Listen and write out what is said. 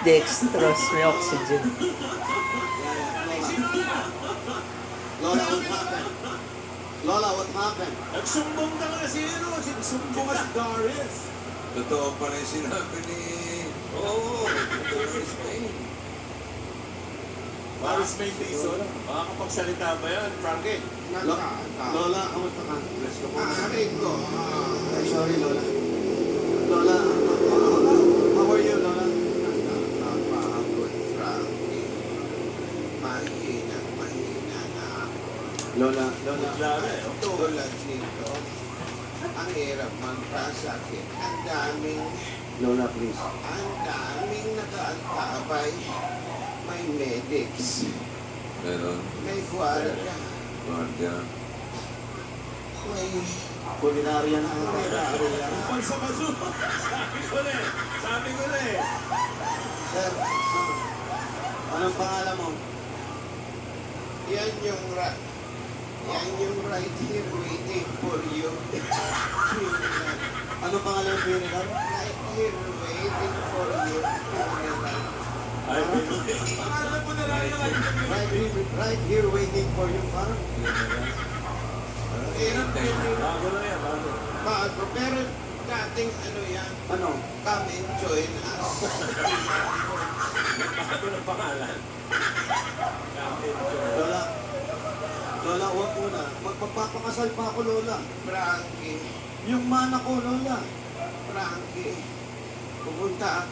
dextrose, may oxygen. Lola, what happened? Lola, what happened? Nagsumbong talaga si Nagsumbong si Darius. Totoo pa rin sinabi ni... Oo, Doris May. Darius May Dizon. Makakapagsalita ba yan, Frankie? Lola, kamusta ka? Bless ka po. Rico. Sorry, Lola. Lola, how are you, Lola? Napapagod, Frankie. Mahina na ako. Lola. Klaro eh. Tulad nito, ang hirap magkasakit. Ang daming... Lola, please. Ang daming nakaantabay. May medics. Meron. May guardia. Guardia. May kulinarya na ang kulinarya. Pag sa baso. Sabi ko na eh. Sir, anong pangalan mo? Yan yung right here waiting for you. Anong pangalan ng funeral? Right here waiting for you. Ay, pangalan mo na lang yung Right here waiting for you. Parang bago na yan, bago. bago. Pero dating ano yan? Ano? Come and join us. Bago na pangalan. Lola, huwag muna. Magpapakasal pa ako, Lola. Frankie. Yung mana ko, Lola. Frankie. Pupunta ako.